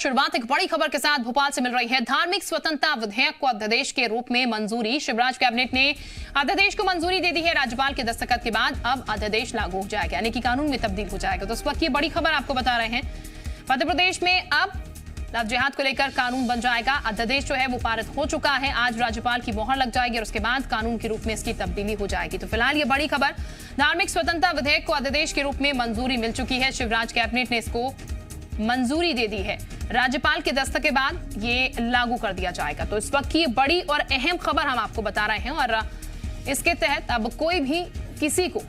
शुरुआत एक बड़ी खबर के साथ भोपाल से मिल रही है। धार्मिक स्वतंत्रता विधेयक को अध्यादेश के रूप में मंजूरी। शिवराज कैबिनेट ने अध्यादेश को मंजूरी दे दी है। राज्यपाल के दस्तखत के बाद अब अध्यादेश लागू हो जाएगा, यानी कि कानून में तब्दील हो जाएगा। तो इस वक्त ये बड़ी खबर आपको बता रहे हैं। मध्य प्रदेश में अब लव जिहाद को लेकर कानून बन जाएगा। अध्यादेश जो है वो पारित हो चुका है। आज राज्यपाल की मोहर लग जाएगी और उसके बाद कानून के रूप में इसकी तब्दीली हो जाएगी। तो फिलहाल ये बड़ी खबर, धार्मिक स्वतंत्रता विधेयक को अध्यादेश के रूप में मंजूरी मिल चुकी है। शिवराज कैबिनेट ने इसको मंजूरी दे दी है। राज्यपाल के दस्तखत के बाद ये लागू कर दिया जाएगा। तो इस वक्त की ये बड़ी और अहम खबर हम आपको बता रहे हैं और इसके तहत अब कोई भी किसी को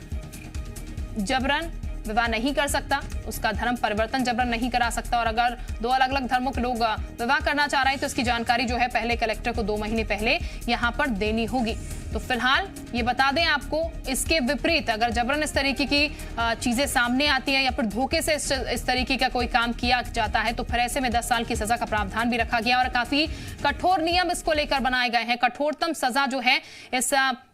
जबरन विवाह नहीं कर सकता, उसका धर्म परिवर्तन जबरन नहीं करा सकता। और अगर दो अलग अलग धर्मों के लोग विवाह करना चाह रहे हैं तो इसकी जानकारी जो है पहले कलेक्टर को 2 महीने पहले यहां पर देनी होगी। तो फिलहाल ये बता दें आपको, इसके विपरीत अगर जबरन इस तरीके की चीजें सामने आती हैं या फिर धोखे से इस तरीके का कोई काम किया जाता है तो फिर ऐसे में 10 साल की सजा का प्रावधान भी रखा गया और काफी कठोर नियम इसको लेकर बनाए गए हैं। कठोरतम सजा जो है इस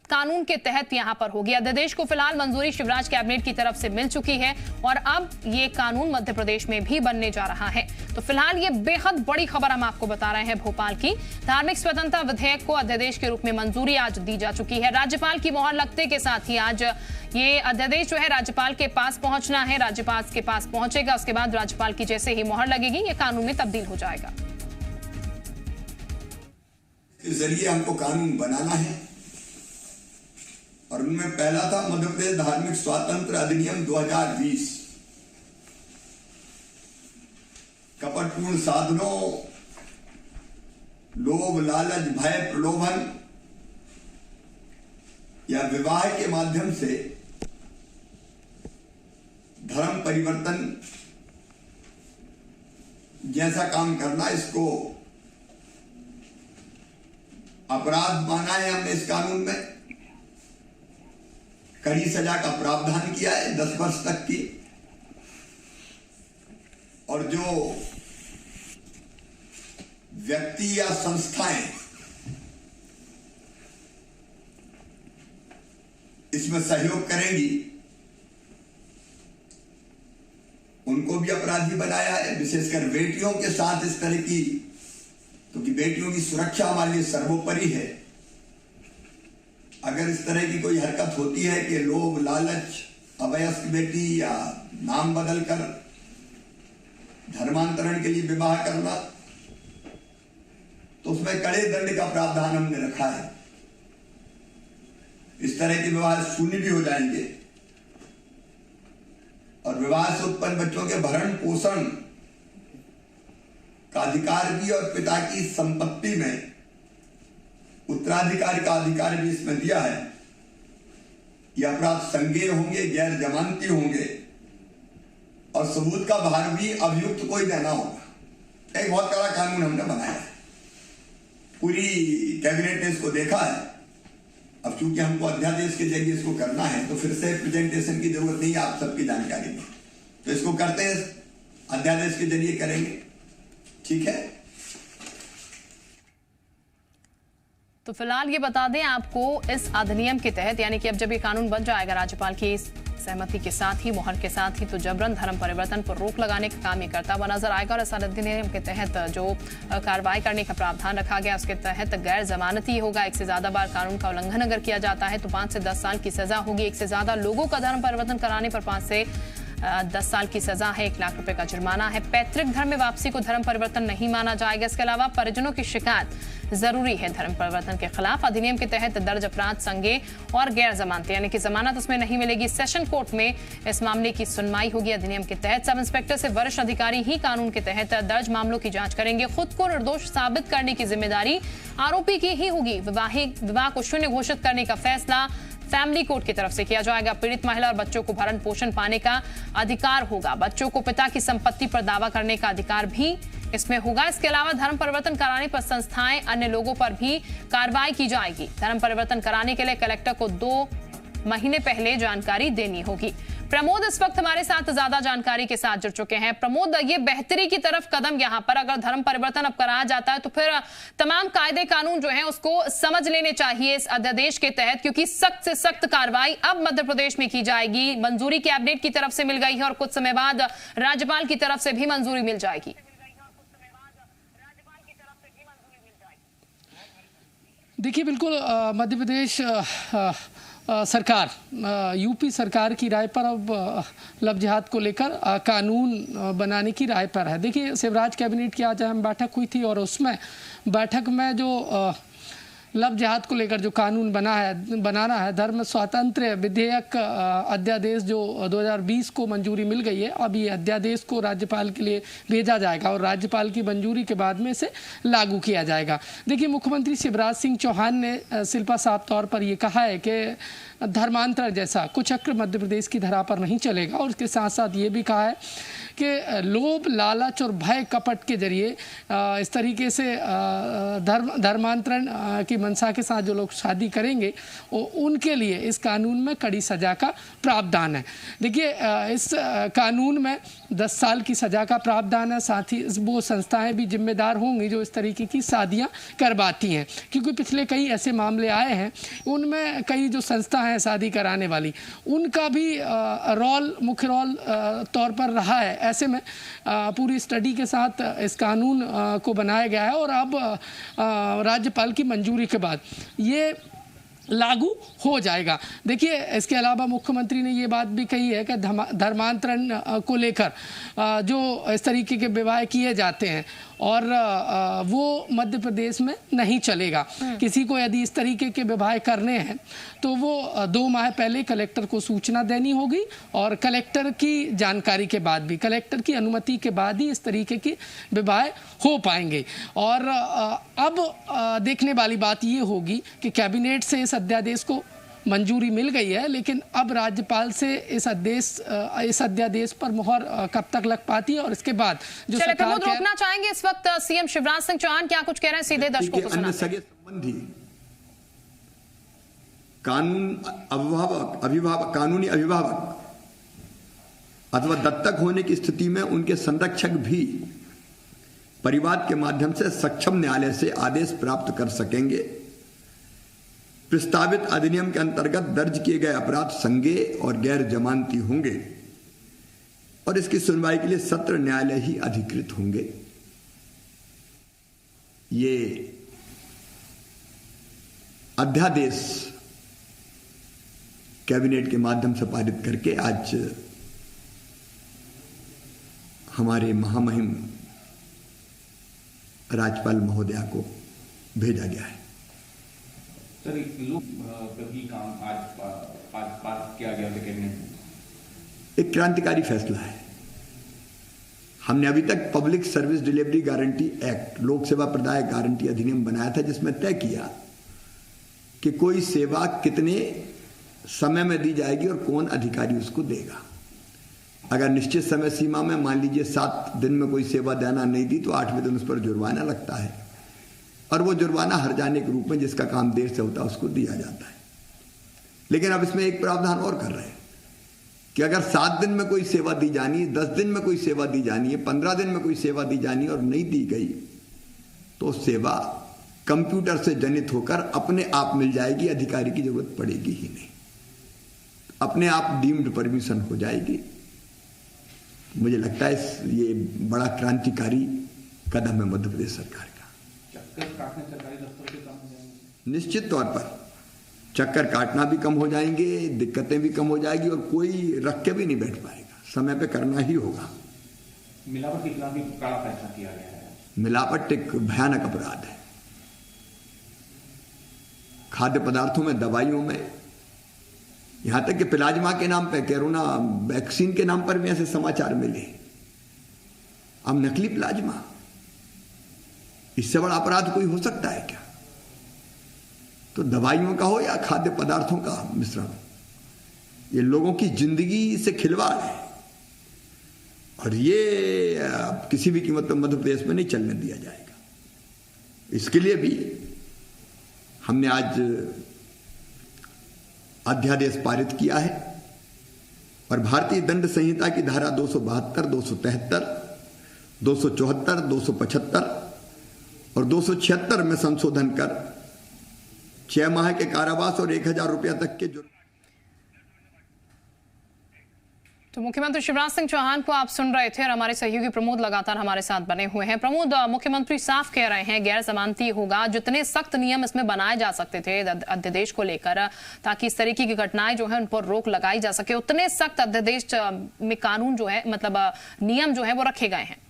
कानून के तहत यहां पर होगी। अध्यादेश को फिलहाल मंजूरी शिवराज कैबिनेट की तरफ से मिल चुकी है और अब ये कानून मध्य प्रदेश में भी बनने जा रहा है। तो फिलहाल ये बेहद बड़ी खबर हम आपको बता रहे हैं भोपाल की। धार्मिक स्वतंत्रता विधेयक को अध्यादेश के रूप में मंजूरी आज दी जा चुकी है। राज्यपाल की मोहर लगते के साथ ही आज ये अध्यादेश जो है राज्यपाल के पास पहुंचना है। राज्यपाल के पास पहुंचेगा, उसके बाद राज्यपाल की जैसे ही मोहर लगेगी ये कानून में तब्दील हो जाएगा। इस जरिए हमको कानून बनाना है और उनमें पहला था मध्य प्रदेश धार्मिक स्वातंत्र अधिनियम 2020। कपटपूर्ण साधनों, लोभ, लालच, भय, प्रलोभन या विवाह के माध्यम से धर्म परिवर्तन जैसा काम करना, इसको अपराध माना है हमने इस कानून में। कड़ी सजा का प्रावधान किया है 10 वर्ष तक की। और जो व्यक्ति या संस्थाएं इसमें सहयोग करेंगी उनको भी अपराधी बनाया है। विशेषकर बेटियों के साथ इस तरह की, क्योंकि बेटियों की सुरक्षा हमारे लिए सर्वोपरि है। अगर इस तरह की कोई हरकत होती है कि लोभ, लालच, अवयस्क बेटी या नाम बदलकर धर्मांतरण के लिए विवाह करना, तो उसमें कड़े दंड का प्रावधान हमने रखा है। इस तरह के विवाह शून्य भी हो जाएंगे और विवाह से उत्पन्न बच्चों के भरण पोषण का अधिकार भी और पिता की संपत्ति में उत्तराधिकार का अधिकार भी इसमें दिया है। यह अपराध संज्ञेय होंगे, गैर जमानती होंगे और सबूत का भार भी अभियुक्त को ही देना होगा। एक बहुत बड़ा कानून हमने बनाया है। पूरी कैबिनेट ने इसको देखा है। अब चूंकि हमको अध्यादेश के जरिए इसको करना है तो फिर से प्रेजेंटेशन की जरूरत नहीं है आप सबकी जानकारी में। तो इसको करते हैं, अध्यादेश के जरिए करेंगे, ठीक है। तो फिलहाल ये बता दें आपको, इस अधिनियम के तहत यानी कि अब जब ये कानून बन जाएगा राज्यपाल की सहमति के साथ ही, मोहर के साथ ही, तो जबरन धर्म परिवर्तन पर रोक लगाने का काम ये करता हुआ नजर आएगा। और इस अधिनियम के तहत जो कार्रवाई करने का प्रावधान रखा गया उसके तहत गैर जमानती होगा। 1 से ज्यादा बार कानून का उल्लंघन अगर किया जाता है तो 5 से 10 साल की सजा होगी। 1 से ज्यादा लोगों का धर्म परिवर्तन कराने पर 5 से 10 साल की सजा है। 1 लाख रुपए का जुर्माना है। पैतृक धर्म में वापसी को धर्म परिवर्तन नहीं माना जाएगा। इसके अलावा परिजनों की शिकायत जरूरी है धर्म परिवर्तन के खिलाफ। अधिनियम के तहत दर्ज अपराध संज्ञेय और गैर जमानती यानी कि जमानत उसमें नहीं मिलेगी। सेशन कोर्ट में इस मामले की सुनवाई होगी। अधिनियम के तहत सब इंस्पेक्टर से वरिष्ठ अधिकारी ही कानून के तहत दर्ज मामलों की जांच करेंगे। खुद को निर्दोष साबित करने की जिम्मेदारी आरोपी की ही होगी। विवाह को शून्य घोषित करने का फैसला फैमिली कोर्ट की तरफ से किया जाएगा। पीड़ित महिला और बच्चों को भरण पोषण पाने का अधिकार होगा। बच्चों को पिता की संपत्ति पर दावा करने का अधिकार भी इसमें होगा। इसके अलावा धर्म परिवर्तन कराने पर संस्थाएं, अन्य लोगों पर भी कार्रवाई की जाएगी। धर्म परिवर्तन कराने के लिए कलेक्टर को 2 महीने पहले जानकारी देनी होगी। प्रमोद इस वक्त हमारे साथ ज्यादा जानकारी के साथ जुड़ चुके हैं। प्रमोद, ये बेहतरी की तरफ कदम यहाँ पर, अगर धर्म परिवर्तन अब कराया जाता है तो फिर तमाम कायदे कानून जो है उसको समझ लेने चाहिए इस अध्यादेश के तहत, क्योंकि सख्त से सख्त कार्रवाई अब मध्य प्रदेश में की जाएगी। मंजूरी कैबिनेट की तरफ से मिल गई है और कुछ समय बाद राज्यपाल की तरफ से भी मंजूरी मिल जाएगी। देखिए बिल्कुल मध्य प्रदेश सरकार यूपी सरकार की राय पर अब लव जिहाद को लेकर कानून बनाने की राय पर है। देखिए शिवराज कैबिनेट की आज अहम बैठक हुई थी और उसमें बैठक में जो लव जिहाद को लेकर जो कानून बनाना है धर्म स्वातंत्र्य विधेयक अध्यादेश जो 2020 को मंजूरी मिल गई है। अब ये अध्यादेश को राज्यपाल के लिए भेजा जाएगा और राज्यपाल की मंजूरी के बाद में इसे लागू किया जाएगा। देखिए मुख्यमंत्री शिवराज सिंह चौहान ने सिलपा साफ तौर पर ये कहा है कि धर्मांतरण जैसा कुचक्र मध्य प्रदेश की धरा पर नहीं चलेगा और उसके साथ साथ ये भी कहा है कि लोभ लालच और भय कपट के जरिए इस तरीके से धर्मांतरण की मंशा के साथ जो लोग शादी करेंगे उनके लिए इस कानून में कड़ी सजा का प्रावधान है। देखिए इस कानून में 10 साल की सजा का प्रावधान है। साथ ही वो संस्थाएं भी जिम्मेदार होंगी जो इस तरीके की शादियां करवाती हैं, क्योंकि पिछले कई ऐसे मामले आए हैं उनमें कई जो संस्था हैं शादी कराने वाली उनका भी मुख्य रोल तौर पर रहा है। ऐसे में पूरी स्टडी के साथ इस कानून को बनाया गया है और अब राज्यपाल की मंजूरी के बाद ये लागू हो जाएगा। देखिए इसके अलावा मुख्यमंत्री ने ये बात भी कही है कि धर्मांतरण को लेकर जो इस तरीके के विवाह किए जाते हैं और वो मध्य प्रदेश में नहीं चलेगा। किसी को यदि इस तरीके के विवाह करने हैं तो वो 2 माह पहले कलेक्टर को सूचना देनी होगी और कलेक्टर की जानकारी के बाद भी कलेक्टर की अनुमति के बाद ही इस तरीके के विवाह हो पाएंगे। और अब देखने वाली बात ये होगी कि कैबिनेट से इस अध्यादेश को मंजूरी मिल गई है, लेकिन अब राज्यपाल से इस अध्यादेश पर मुहर कब तक लग पाती है और इसके बाद जो सरकार रोकना चाहेंगे इस वक्त सीएम शिवराज सिंह चौहान क्या कुछ कह रहे हैं सीधे दर्शकों को सुनाते हैं। संबंधी कानूनी अभिभावक अथवा दत्तक होने की स्थिति में उनके संरक्षक भी परिवाद के माध्यम से सक्षम न्यायालय से आदेश प्राप्त कर सकेंगे। प्रस्तावित अधिनियम के अंतर्गत दर्ज किए गए अपराध संज्ञेय और गैर जमानती होंगे और इसकी सुनवाई के लिए सत्र न्यायालय ही अधिकृत होंगे। ये अध्यादेश कैबिनेट के माध्यम से पारित करके आज हमारे महामहिम राज्यपाल महोदया को भेजा गया है। सर कभी काम आज पास किया गया कैबिनेट में एक क्रांतिकारी फैसला है। हमने अभी तक public service delivery guarantee act लोक सेवा प्रदाय गारंटी अधिनियम बनाया था जिसमें तय किया कि कोई सेवा कितने समय में दी जाएगी और कौन अधिकारी उसको देगा। अगर निश्चित समय सीमा में मान लीजिए 7 दिन में कोई सेवा देना नहीं दी तो 8वें दिन उस पर जुर्माना लगता है और वो जुर्माना हर जाने के रूप में जिसका काम देर से होता है उसको दिया जाता है। लेकिन अब इसमें एक प्रावधान और कर रहे हैं कि अगर 7 दिन में कोई सेवा दी जानी है, 10 दिन में कोई सेवा दी जानी है, 15 दिन में कोई सेवा दी जानी है और नहीं दी गई तो सेवा कंप्यूटर से जनित होकर अपने आप मिल जाएगी, अधिकारी की जरूरत पड़ेगी ही नहीं, अपने आप डीम्ड परमिशन हो जाएगी। मुझे लगता है ये बड़ा क्रांतिकारी कदम है मध्य प्रदेश सरकार का। चक्कर काटने सरकारी दफ्तर के कम हो जाएंगे, निश्चित तौर पर चक्कर काटना भी कम हो जाएंगे, दिक्कतें भी कम हो जाएगी और कोई रख के भी नहीं बैठ पाएगा, समय पे करना ही होगा। मिलावट के खिलाफ भी कड़ा फैसला किया गया है। मिलावट एक भयानक अपराध है। खाद्य पदार्थों में, दवाइयों में, यहां तक कि प्लाज्मा के नाम पे, कोरोना वैक्सीन के नाम पर भी ऐसे समाचार मिले। अब नकली प्लाज्मा, इससे बड़ा अपराध कोई हो सकता है क्या? तो दवाइयों का हो या खाद्य पदार्थों का मिश्रण, ये लोगों की जिंदगी से खिलवाड़ है और ये किसी भी कीमत पर मध्य प्रदेश में नहीं चलने दिया जाएगा। इसके लिए भी हमने आज अध्यादेश पारित किया है और भारतीय दंड संहिता की धारा 272, 273, 274, 275 और 276 में संशोधन कर 6 माह के कारावास और 1000 रुपया तक के तो मुख्यमंत्री शिवराज सिंह चौहान को आप सुन रहे थे और हमारे सहयोगी प्रमोद लगातार हमारे साथ बने हुए हैं। प्रमोद, मुख्यमंत्री साफ कह रहे हैं गैर जमानती होगा, जितने सख्त नियम इसमें बनाए जा सकते थे अध्यादेश को लेकर ताकि इस तरीके की घटनाएं जो है उन पर रोक लगाई जा सके, उतने सख्त अध्यादेश में कानून जो है मतलब नियम जो है वो रखे गए हैं।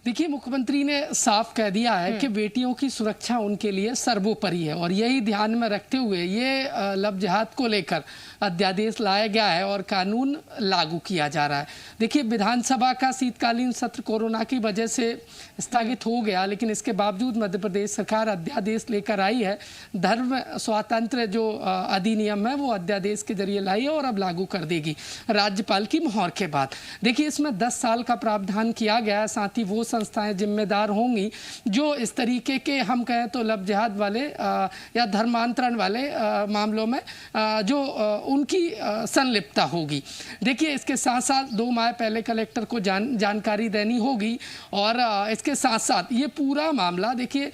देखिए, मुख्यमंत्री ने साफ कह दिया है कि बेटियों की सुरक्षा उनके लिए सर्वोपरि है और यही ध्यान में रखते हुए ये लव जिहाद को लेकर अध्यादेश लाया गया है और कानून लागू किया जा रहा है। देखिए, विधानसभा का शीतकालीन सत्र कोरोना की वजह से स्थगित हो गया, लेकिन इसके बावजूद मध्य प्रदेश सरकार अध्यादेश लेकर आई है। धर्म स्वातंत्र्य जो अधिनियम है वो अध्यादेश के जरिए लाई है और अब लागू कर देगी राज्यपाल की मोहर के बाद। देखिए, इसमें 10 साल का प्रावधान किया गया है। साथ ही वो संस्थाएं जिम्मेदार होंगी जो इस तरीके के हम कहें तो लव जिहाद वाले या धर्मांतरण वाले मामलों में जो उनकी संलिप्तता होगी। देखिए, इसके साथ साथ 2 माह पहले कलेक्टर को जानकारी देनी होगी और इसके साथ साथ ये पूरा मामला देखिए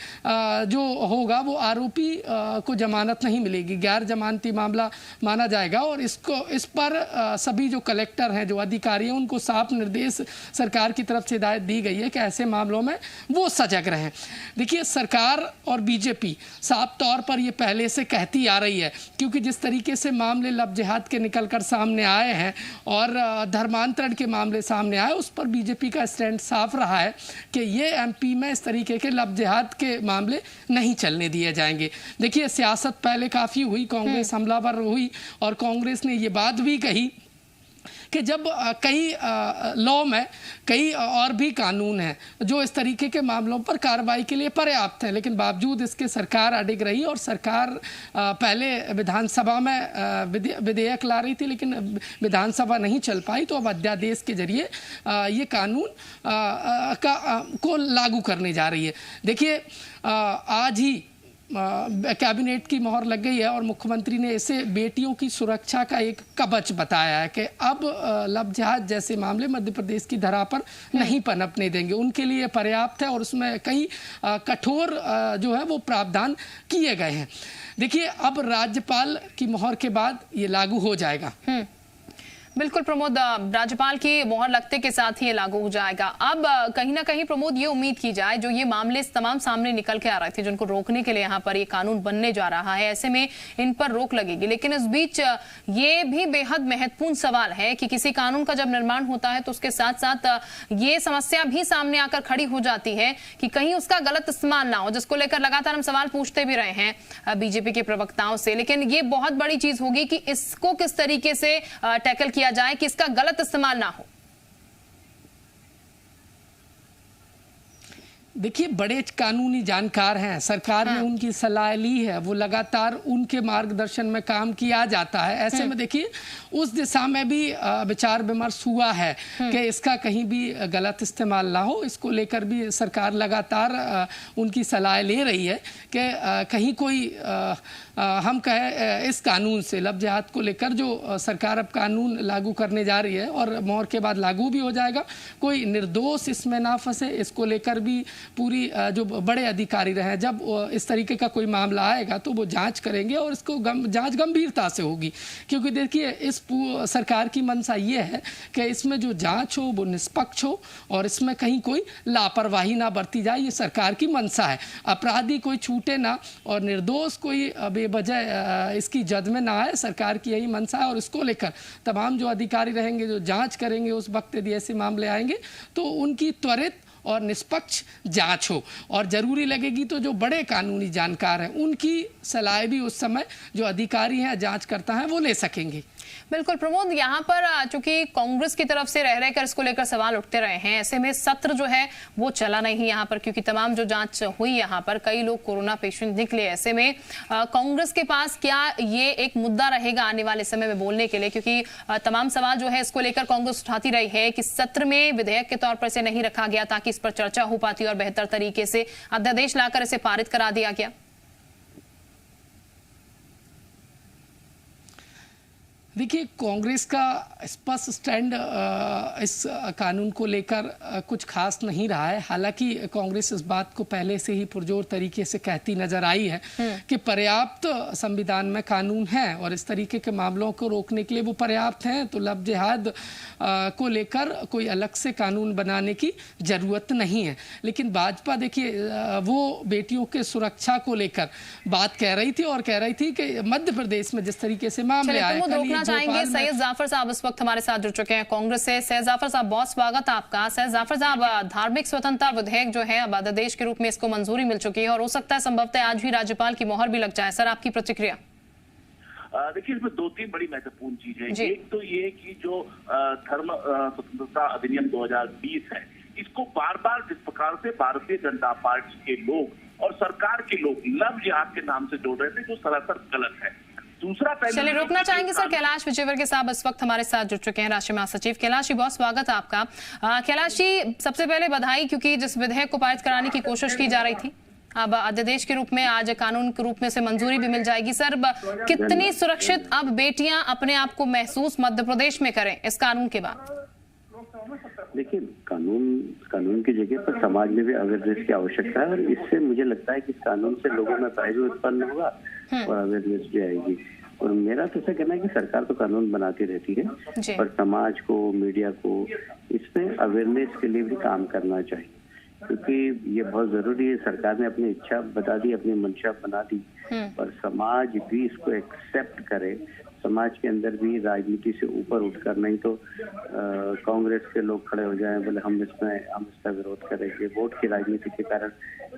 जो होगा वो आरोपी को जमानत नहीं मिलेगी, गैर जमानती मामला माना जाएगा और इस पर सभी जो कलेक्टर हैं, जो अधिकारी हैं, उनको साफ निर्देश सरकार की तरफ से हिदायत दी गई है कि ऐसे मामलों में वो सजग रहें। देखिए, सरकार और बीजेपी साफ तौर पर ये पहले से कहती आ रही है, क्योंकि जिस तरीके से मामले लव जिहाद के निकलकर सामने आए हैं और धर्मांतरण के मामले सामने आए, उस पर बीजेपी का स्टैंड साफ रहा है कि ये एमपी में इस तरीके के लव जिहाद के मामले नहीं चलने दिए जाएंगे। देखिए, सियासत पहले काफ़ी हुई, कांग्रेस हमलावर हुई और कांग्रेस ने ये बात भी कही कि जब कई लॉ में कई और भी कानून हैं जो इस तरीके के मामलों पर कार्रवाई के लिए पर्याप्त हैं, लेकिन बावजूद इसके सरकार अडिग रही और सरकार पहले विधानसभा में विधेयक ला रही थी, लेकिन विधानसभा नहीं चल पाई, तो अब अध्यादेश के जरिए ये कानून को लागू करने जा रही है। देखिए, आज ही कैबिनेट की मोहर लग गई है और मुख्यमंत्री ने इसे बेटियों की सुरक्षा का एक कवच बताया है कि अब लव जिहाद जैसे मामले मध्य प्रदेश की धरा पर नहीं पनपने देंगे, उनके लिए पर्याप्त है और उसमें कई कठोर जो है वो प्रावधान किए गए हैं। देखिए, अब राज्यपाल की मोहर के बाद ये लागू हो जाएगा। बिल्कुल प्रमोद, राज्यपाल की मोहर लगते के साथ ही ये लागू हो जाएगा। अब कहीं ना कहीं प्रमोद ये उम्मीद की जाए, जो ये मामले तमाम सामने निकल के आ रहे थे जिनको रोकने के लिए यहाँ पर ये कानून बनने जा रहा है, ऐसे में इन पर रोक लगेगी, लेकिन इस बीच ये भी बेहद महत्वपूर्ण सवाल है कि किसी कानून का जब निर्माण होता है तो उसके साथ साथ ये समस्या भी सामने आकर खड़ी हो जाती है कि कहीं उसका गलत इस्तेमाल ना हो, जिसको लेकर लगातार हम सवाल पूछते भी रहे हैं बीजेपी के प्रवक्ताओं से। लेकिन ये बहुत बड़ी चीज होगी कि इसको किस तरीके से टैकल किया जाए कि इसका गलत इस्तेमाल ना हो। देखिए, बड़े कानूनी जानकार हैं, सरकार ने उनकी सलाह ली है, वो लगातार उनके मार्गदर्शन में काम किया जाता है। ऐसे में देखिए, उस दिशा में भी विचार विमर्श हुआ है कि इसका कहीं भी गलत इस्तेमाल ना हो, इसको लेकर भी सरकार लगातार उनकी सलाह ले रही है कि कहीं कोई हम कहें इस कानून से लव जिहाद को लेकर जो सरकार अब कानून लागू करने जा रही है और मोहर के बाद लागू भी हो जाएगा, कोई निर्दोष इसमें ना फंसे, इसको लेकर भी पूरी जो बड़े अधिकारी रहे, जब इस तरीके का कोई मामला आएगा तो वो जांच करेंगे और इसको जांच गंभीरता से होगी, क्योंकि देखिए इस सरकार की मंशा ये है कि इसमें जो जांच हो वो निष्पक्ष हो और इसमें कहीं कोई लापरवाही ना बरती जाए, ये सरकार की मंशा है। अपराधी कोई छूटे ना और निर्दोष कोई बेवजह इसकी जद में ना आए, सरकार की यही मंशा है और इसको लेकर तमाम जो अधिकारी रहेंगे जो जांच करेंगे, उस वक्त यदि ऐसे मामले आएंगे तो उनकी त्वरित और निष्पक्ष जांच हो और जरूरी लगेगी तो जो बड़े कानूनी जानकार हैं उनकी सलाह भी उस समय जो अधिकारी हैं जांचकर्ता हैं वो ले सकेंगे। बिल्कुल प्रमोद, यहाँ पर चूंकि कांग्रेस की तरफ से रह रहकर इसको लेकर सवाल उठते रहे हैं, ऐसे में सत्र जो है वो चला नहीं यहाँ पर, क्योंकि तमाम जो जांच हुई यहाँ पर कई लोग कोरोना पेशेंट निकले। ऐसे में कांग्रेस के पास क्या ये एक मुद्दा रहेगा आने वाले समय में बोलने के लिए, क्योंकि तमाम सवाल जो है इसको लेकर कांग्रेस उठाती रही है कि सत्र में विधेयक के तौर पर इसे नहीं रखा गया ताकि इस पर चर्चा हो पाती और बेहतर तरीके से अध्यादेश लाकर इसे पारित करा दिया गया। देखिए, कांग्रेस का स्पष्ट स्टैंड इस कानून को लेकर कुछ खास नहीं रहा है। हालांकि कांग्रेस इस बात को पहले से ही पुरजोर तरीके से कहती नजर आई है कि पर्याप्त संविधान में कानून है और इस तरीके के मामलों को रोकने के लिए वो पर्याप्त हैं, तो लव जिहाद को लेकर कोई अलग से कानून बनाने की जरूरत नहीं है। लेकिन भाजपा देखिए, वो बेटियों के सुरक्षा को लेकर बात कह रही थी और कह रही थी कि मध्य प्रदेश में जिस तरीके से मामले आए, चाहेंगे। सैयद जाफर साहब इस वक्त हमारे साथ जुड़ चुके हैं कांग्रेस से। सैयद जाफर साहब, बहुत स्वागत है आपका। सैयद जाफर साहब, धार्मिक स्वतंत्रता विधेयक जो है अब अध्यादेश के रूप में इसको मंजूरी मिल चुकी है और हो सकता है संभवतः आज भी राज्यपाल की मोहर भी लग जाए। सर, आपकी प्रतिक्रिया? देखिए, इसमें दो तीन बड़ी महत्वपूर्ण चीजें। एक तो ये कि जो धर्म स्वतंत्रता अधिनियम 2020 है, इसको बार बार जिस प्रकार से भारतीय जनता पार्टी के लोग और सरकार के लोग लव जिहाद के नाम से जोड़ रहे थे, जो सरासर गलत है। दूसरा पहले चलिए रुकना चाहेंगे सर। कैलाश विजयवर्गीय साहब इस वक्त हमारे साथ जुड़ चुके हैं, राष्ट्रीय महासचिव। कैलाश जी, बहुत स्वागत है आपका। कैलाश जी, सबसे पहले बधाई, क्योंकि जिस विधेयक को पारित कराने की कोशिश की जा रही थी, अब अध्यादेश के रूप में आज कानून के रूप में से मंजूरी भी मिल जाएगी। सर, कितनी सुरक्षित अब बेटियां अपने आप को महसूस मध्य प्रदेश में करें इस कानून के बाद? देखिए, कानून की जगह पर समाज में भी अवेयरनेस की आवश्यकता है और इससे मुझे लगता है कि कानून से लोगों में भय भी उत्पन्न होगा और अवेयरनेस भी आएगी। और मेरा तो ऐसा कहना है कि सरकार तो कानून बनाती रहती है, पर समाज को, मीडिया को इसमें अवेयरनेस के लिए भी काम करना चाहिए, क्योंकि ये बहुत जरूरी है। सरकार ने अपनी इच्छा बता दी, अपनी मंशा बना दी, पर समाज भी इसको एक्सेप्ट करे, समाज के अंदर भी राजनीति से ऊपर उठकर, नहीं तो कांग्रेस के लोग खड़े हो जाएं, बोले हम इसका विरोध करेंगे। वोट की राजनीति के कारण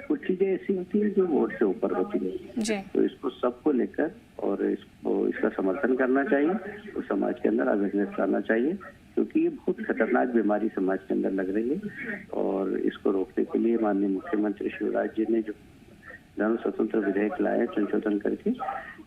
कुछ चीजें ऐसी होती है जो वोट से ऊपर होती है, तो इसको सबको लेकर और इसका समर्थन करना चाहिए और समाज के अंदर अवेयरनेस लाना चाहिए, क्योंकि ये बहुत खतरनाक बीमारी समाज के अंदर लग रही है। और इसको रोकने के लिए माननीय मुख्यमंत्री शिवराज जी ने जो धर्म स्वतंत्र विधेयक लाए संशोधन करके,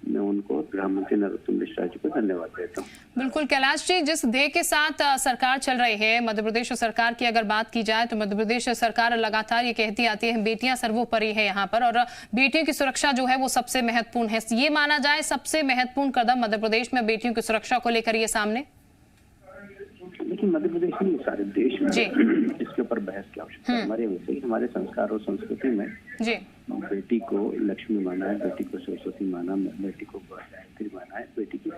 मैं उनको गृहमंत्री नरोत्तम मिश्रा जी को धन्यवाद देता हूँ। बिल्कुल कैलाश जी, जिस ध्येय के साथ सरकार चल रही है, मध्य प्रदेश सरकार की अगर बात की जाए तो मध्य प्रदेश सरकार लगातार ये कहती आती है बेटियां सर्वोपरि है यहाँ पर, और बेटियों की सुरक्षा जो है वो सबसे महत्वपूर्ण है। ये माना जाए सबसे महत्वपूर्ण कदम मध्य प्रदेश में बेटियों की सुरक्षा को लेकर ये सामने? लेकिन मध्य प्रदेश में सारे देश में इसके ऊपर बहस की आवश्यकता है। हमारे वैसे ही हमारे संस्कार और संस्कृति में बेटी को लक्ष्मी माना है, बेटी को सरस्वती माना, बेटी को गायत्री माना है, बेटी की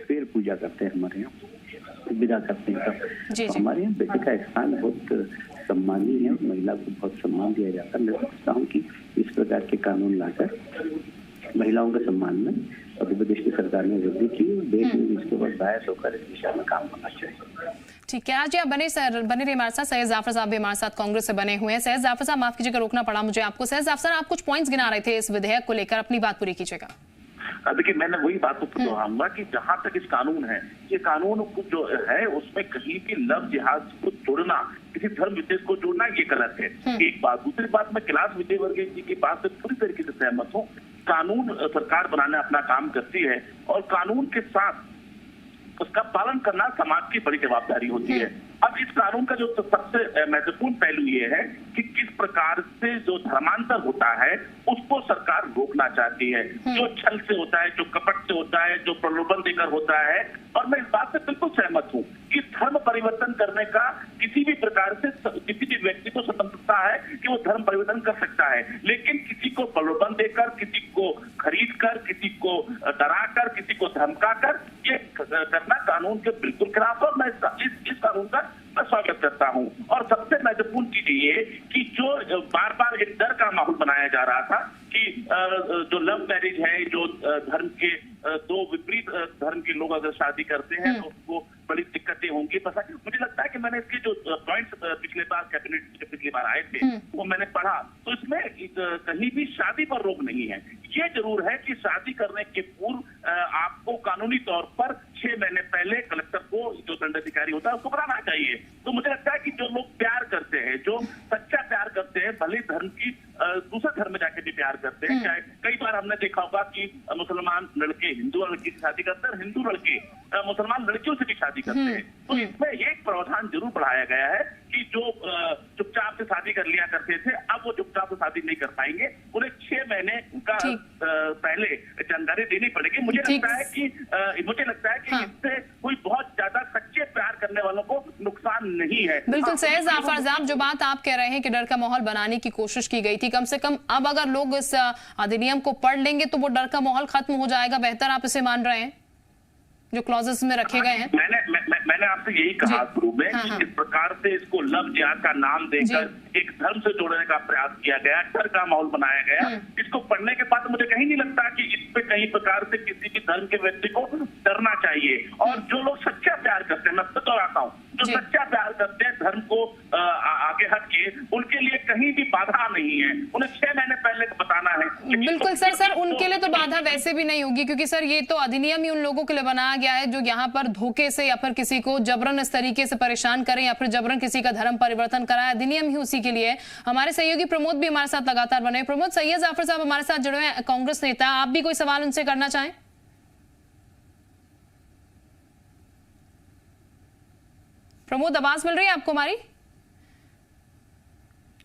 पैर पूजा करते हैं, हमारे यहाँ विदा करते हैं तब। तो हमारे यहाँ बेटी का स्थान बहुत सम्मानीय है और महिला को बहुत सम्मान दिया जाता है। मैं सोचता हूँ कि इस प्रकार के कानून लाकर महिलाओं के सम्मान में मध्य प्रदेश की सरकार ने वृद्धि की। देश में इसके बाद बहस होकर इस दिशा में काम होना चाहिए। ठीक है, आज आप बने रहे हमारे साथ। सैयद जाफर साहब भी हमारे साथ कांग्रेस से बने हुए हैं। सैयद जाफर साहब, माफ कीजिएगा रोकना पड़ा मुझे आपको। सैयद जाफर साहब, आप कुछ पॉइंट्स गिना रहे थे इस विधेयक को लेकर, अपनी बात पूरी कीजिएगा। देखिए, मैंने वही बात को दोहराऊंगा कि जहां तक इस कानून है, ये कानून जो है उसमें कहीं भी लव जिहाद को जोड़ना, किसी धर्म विशेष को जोड़ना, ये गलत है। एक बात। दूसरी बात, मैं कैलाश विजयवर्गीय जी की बात से पूरी तरीके से सहमत हूँ। कानून सरकार बनाने अपना काम करती है और कानून के साथ उसका पालन करना समाज की बड़ी जवाबदारी होती है। अब इस कानून का जो सबसे महत्वपूर्ण पहलू ये है कि किस प्रकार से जो धर्मांतर होता है उसको सरकार रोकना चाहती है, जो छल से होता है, जो कपट से होता है, जो प्रलोभन देकर होता है। और मैं इस बात से बिल्कुल सहमत हूँ कि धर्म परिवर्तन करने का किसी भी प्रकार से किसी भी व्यक्ति को स्वतंत्रता है कि वो धर्म परिवर्तन कर सकता है, लेकिन किसी को प्रलोभन देकर, किसी को खरीद कर, किसी को डरा कर, किसी को धमका कर ये करना कानून के बिल्कुल खिलाफ है। मैं इस कानून का मैं स्वागत करता हूं। और सबसे महत्वपूर्ण चीज ये कि जो बार बार एक डर का माहौल बनाया जा रहा था कि जो लव मैरिज है, जो धर्म के दो विपरीत धर्म के लोग अगर शादी करते हैं तो उसको बड़ी दिक्कतें होंगी। मुझे लगता है कि मैंने इसके जो पॉइंट्स पिछले बार कैबिनेट पिछली बार आए थे वो मैंने पढ़ा, तो इसमें कहीं भी शादी पर रोक नहीं है। ये जरूर है कि शादी करने के पूर्व आपको कानूनी तौर पर 6 महीने पहले कलेक्टर को, जो दंडाधिकारी होता है, उसको बताना चाहिए। तो मुझे लगता है कि जो लोग प्यार करते हैं, जो सच्चा प्यार करते हैं, भले धर्म की दूसरे धर्म में जाके भी प्यार करते हैं, चाहे कई बार हमने देखा होगा कि मुसलमान लड़के हिंदू लड़की से शादी करते हैं, हिंदू लड़के मुसलमान लड़कियों से भी शादी करते हैं। तो इसमें एक प्रावधान जरूर बढ़ाया गया है कि जो चुपचाप से शादी कर लिया करते थे, अब वो चुपचाप से शादी नहीं कर पाएंगे। उन्हें 6 6 महीने का पहले जानकारी देनी पड़ेगी। मुझे लगता है कि इससे कोई बहुत ज्यादा सच्चे प्यार करने वालों को नुकसान नहीं है। बिल्कुल सही जाफर साहब, जो बात आप कह रहे हैं कि डर का माहौल बनाने की कोशिश की गई थी, कम से कम अब अगर लोग इस अधिनियम को पढ़ लेंगे तो वो डर का माहौल खत्म हो जाएगा। बेहतर आप इसे मान रहे हैं जो क्लॉजेस में रखे गए हैं? मैंने आपसे यही कहा शुरू में, इस प्रकार से इसको लव जिहाद का नाम देकर एक धर्म से जोड़ने का प्रयास किया गया, डर का माहौल बनाया गया। इसको पढ़ने के बाद मुझे कहीं नहीं लगता कि इस पे कहीं प्रकार से किसी भी धर्म के व्यक्ति को डरना चाहिए। और जो लोग सच्चा प्यार करते हैं, मैं तो दोहराता हूँ, जो सच्चा प्यार करते हैं धर्म को आगे हट के, उनके लिए कहीं भी बाधा नहीं है। उन्हें 6 महीने पहले बताना है। बिल्कुल सर, उनके लिए तो बाधा वैसे भी नहीं होगी, क्योंकि सर ये तो अधिनियम ही उन लोगों के लिए बनाया गया है जो यहाँ पर धोखे से या फिर किसी को जबरन इस तरीके से परेशान करें या फिर जबरन किसी का धर्म परिवर्तन कराए। अधिनियम ही उसी के लिए। हमारे सहयोगी प्रमोद भी हमारे साथ लगातार बने। प्रमोद, सैयद जाफर साहब हमारे साथ जुड़े हैं, कांग्रेस नेता, आप भी कोई सवाल उनसे करना चाहें? प्रमोद, आवाज मिल रही है आपको हमारी?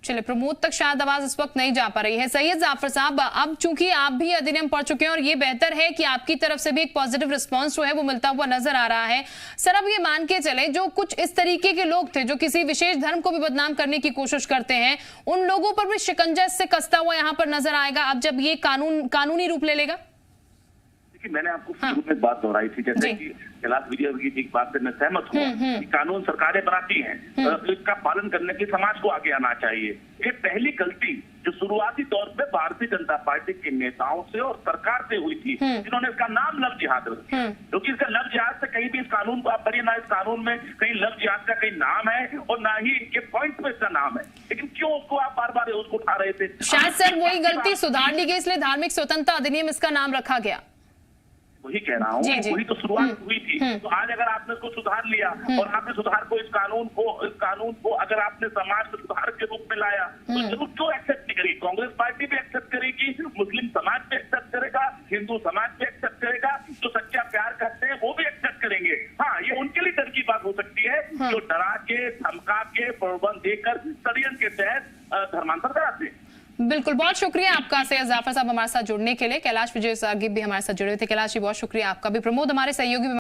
चलिए, प्रमोद तक शायद आवाज इस वक्त नहीं जा पा रही है। सैयद जाफर साहब, अब चूंकि आप भी अधिनियम पढ़ चुके हैं और ये बेहतर है कि आपकी तरफ से भी एक पॉजिटिव रिस्पांस जो है वो मिलता हुआ नजर आ रहा है। सर, अब ये मान के चले जो कुछ इस तरीके के लोग थे जो किसी विशेष धर्म को भी बदनाम करने की कोशिश करते हैं, उन लोगों पर भी शिकंजा इससे कसता हुआ यहाँ पर नजर आएगा अब जब ये कानूनी रूप ले लेगा? मैंने आपको शुरू में बात दोहराई थी, जैसे कि कैलाश विजय की एक बात से मैं सहमत हूँ कि कानून सरकारें बनाती हैं, इसका पालन करने के समाज को आगे आना चाहिए। ये पहली गलती जो शुरुआती दौर पे भारतीय जनता पार्टी के नेताओं से और सरकार से हुई थी, जिन्होंने इसका नाम लव जिहाद रखा, क्योंकि इसका लव जिहाद से कहीं भी इस कानून को आप पढ़िए ना, इस कानून में कहीं लव जिहाद का कहीं नाम है और ना ही इनके पॉइंट पे इसका नाम है। लेकिन क्यों उसको आप बार बार उसको उठा रहे थे? शायद सर वही गलती सुधार ली गई, इसलिए धार्मिक स्वतंत्रता अधिनियम इसका नाम रखा गया। वही कह रहा हूँ, वही तो शुरुआत हुई थी। तो आज अगर आपने इसको सुधार लिया और आपने सुधार को इस कानून को अगर आपने समाज के सुधार के रूप में लाया, तो जरूर क्यों एक्सेप्ट नहीं करेगी? कांग्रेस पार्टी भी एक्सेप्ट करेगी, मुस्लिम समाज भी एक्सेप्ट करेगा, हिंदू समाज भी एक्सेप्ट करेगा, जो सच्चा प्यार करते हैं वो भी एक्सेप्ट करेंगे। हाँ, ये उनके लिए डर की बात हो सकती है जो डरा के, धमका के, प्रलोभन देकर षड्यंत्र के तहत धर्मांतर कराते हैं। बिल्कुल, बहुत शुक्रिया आपका सैयद जाफर साहब हमारे साथ जुड़ने के लिए। कैलाश विजय साहब भी हमारे साथ जुड़े थे। कैलाश जी, बहुत शुक्रिया आपका भी। प्रमोद, हमारे सहयोगी